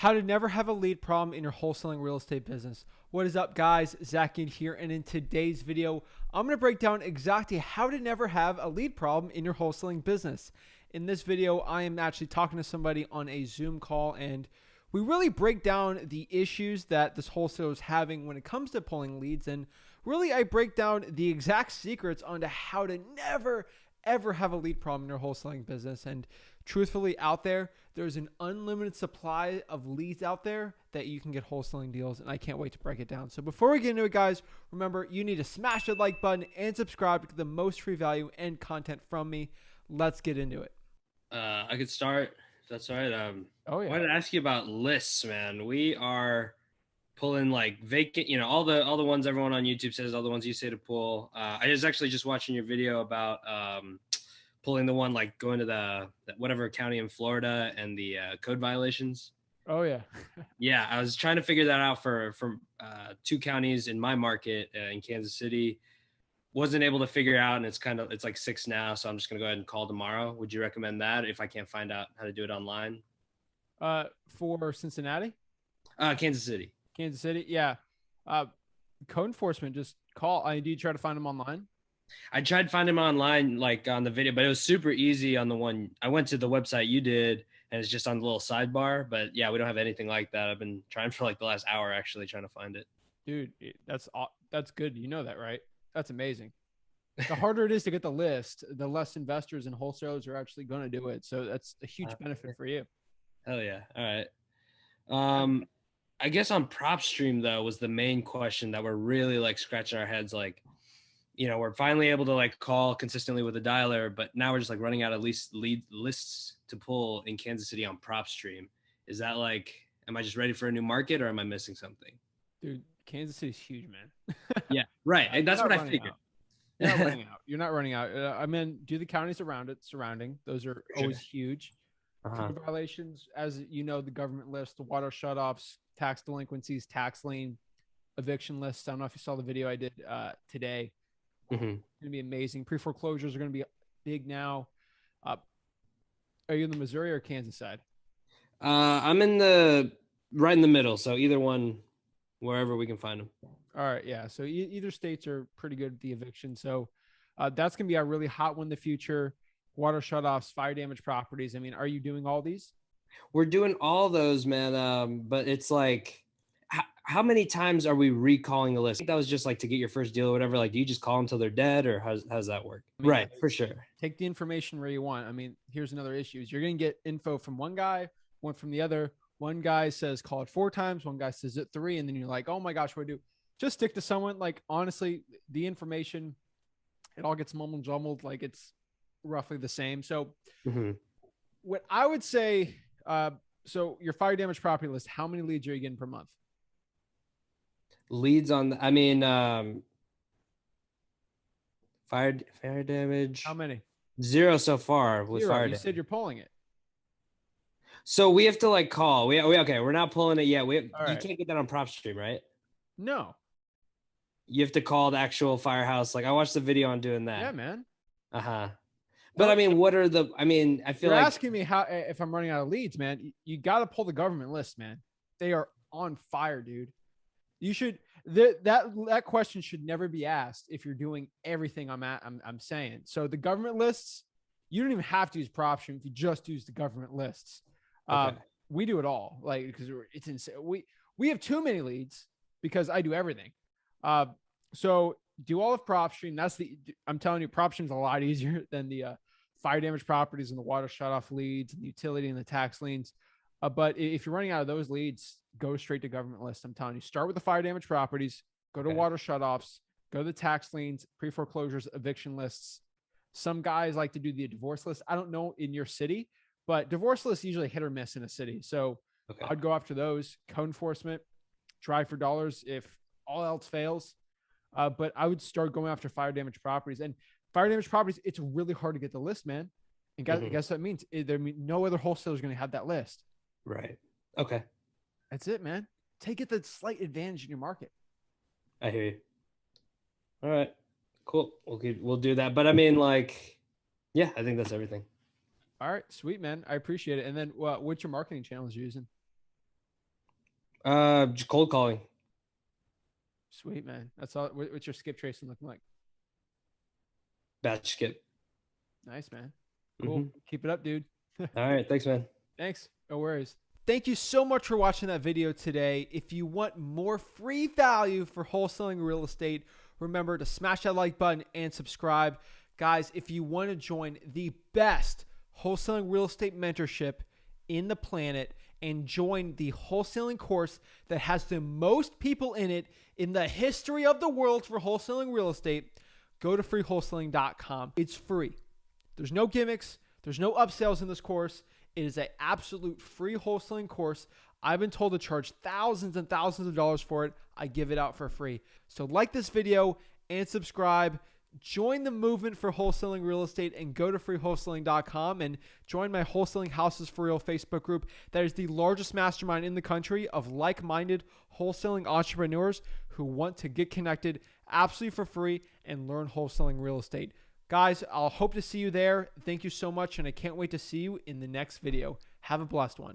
How to never have a lead problem in your wholesaling real estate business. What is up, guys? Zach Ginn here, and in today's video, I'm going to break down exactly how to never have a lead problem in your wholesaling business. In this video, I am actually talking to somebody on a Zoom call, and we really break down the issues that this wholesaler is having when it comes to pulling leads, and really I break down the exact secrets onto how to never ever have a lead problem in your wholesaling business. And truthfully, out there's an unlimited supply of leads out there that you can get wholesaling deals, and I can't wait to break it down. So before we get into it, guys, remember you need to smash the like button and subscribe to get the most free value and content from me. Let's get into it. I could start if that's all right. Oh yeah. I wanted to ask you about lists, man. We are pulling like vacant, all the ones everyone on YouTube says, all the ones you say to pull. I was actually just watching your video about pulling the one like going to the whatever county in Florida and the code violations. Oh yeah. Yeah, I was trying to figure that out for two counties in my market in Kansas City. Wasn't able to figure it out, and it's like 6 now, so I'm just gonna go ahead and call tomorrow. Would you recommend that if I can't find out how to do it online? For Cincinnati, Kansas City. Kansas City, yeah. Code enforcement, just call. Do you try to find them online? I tried to find him online, like on the video, but it was super easy on the one. I went to the website you did, and it's just on the little sidebar. But yeah, we don't have anything like that. I've been trying for like the last hour, actually trying to find it. Dude, that's good. You know that, right? That's amazing. The harder it is to get the list, the less investors and wholesalers are actually going to do it. So that's a huge benefit for you. Hell yeah. All right. I guess on PropStream though was the main question that we're really like scratching our heads. Like, we're finally able to like call consistently with a dialer, but now we're just like running out of lead lists to pull in Kansas City on PropStream. Is that like, am I just ready for a new market, or am I missing something? Dude, Kansas City's huge, man. Yeah, right. And that's what I figured. You're not running out. You're not running out. I mean, do the counties surrounding. Those are always huge. Code violations, as you know, the government list, the water shutoffs, tax delinquencies, tax lien, eviction lists. I don't know if you saw the video I did today. It's going to be amazing. Pre-foreclosures are going to be big now. Are you in the Missouri or Kansas side? I'm right in the middle. So either one, wherever we can find them. All right. Yeah. So either states are pretty good at the eviction. So that's going to be a really hot one in the future. Water shutoffs, fire damage properties. I mean, are you doing all these? We're doing all those, man. But it's like, how many times are we recalling a list? I think that was just like to get your first deal or whatever. Like, do you just call them till they're dead, or how's that work? I mean, right. For sure. Take the information where you want. I mean, here's another issue is you're going to get info from one guy, one from the other. One guy says, call it 4 times. One guy says it 3. And then you're like, oh my gosh, what do I do? Just stick to someone. Like, honestly, the information, it all gets mumbled jumbled. Like, it's roughly the same. So what I would say, so your fire damage property list, how many leads are you getting per month? Leads on, fire damage. How many? 0 so far with 0. fire You damage. said you're pulling it. So we have to like call. Okay, we're not pulling it yet. You right. Can't get that on PropStream, right? No. You have to call the actual firehouse. Like, I watched the video on doing that. Yeah, man. But I mean, I feel you're like asking me how if I'm running out of leads, man. You got to pull the government list, man. They are on fire, dude. You should that question should never be asked if you're doing everything I'm saying. So the government lists, you don't even have to use PropStream if you just use the government lists. Okay. We do it all, like, because it's insane. We have too many leads because I do everything. So do all of PropStream. I'm telling you, PropStream is a lot easier than the fire damage properties and the water shutoff leads and the utility and the tax liens. But if you're running out of those leads, go straight to government list. I'm telling you, start with the fire damage properties, go to water shutoffs, go to the tax liens, pre-foreclosures, eviction lists. Some guys like to do the divorce list. I don't know in your city, but divorce lists usually hit or miss in a city. So I'd go after those. Code enforcement, drive for dollars if all else fails. But I would start going after fire damage properties. And fire damage properties, it's really hard to get the list, man. And guess what that means? No other wholesaler is going to have that list. Right. Okay. That's it, man. Take the slight advantage in your market. I hear you. All right. Cool. We'll do that. But I mean, like, yeah, I think that's everything. All right, sweet, man. I appreciate it. And then what's your marketing channels you're using? Just cold calling. Sweet, man. That's all. What's your skip tracing looking like? Batch skip. Nice, man. Cool. Keep it up, dude. All right. Thanks, man. Thanks. No worries. Thank you so much for watching that video today. If you want more free value for wholesaling real estate, remember to smash that like button and subscribe. Guys, if you want to join the best wholesaling real estate mentorship in the planet and join the wholesaling course that has the most people in it in the history of the world for wholesaling real estate, go to freewholesaling.com. It's free. There's no gimmicks. There's no upsells in this course. It is an absolute free wholesaling course. I've been told to charge thousands and thousands of dollars for it. I give it out for free. So like this video and subscribe. Join the movement for wholesaling real estate and go to freewholesaling.com and join my Wholesaling Houses for Real Facebook group. That is the largest mastermind in the country of like-minded wholesaling entrepreneurs who want to get connected absolutely for free and learn wholesaling real estate. Guys, I'll hope to see you there. Thank you so much, and I can't wait to see you in the next video. Have a blessed one.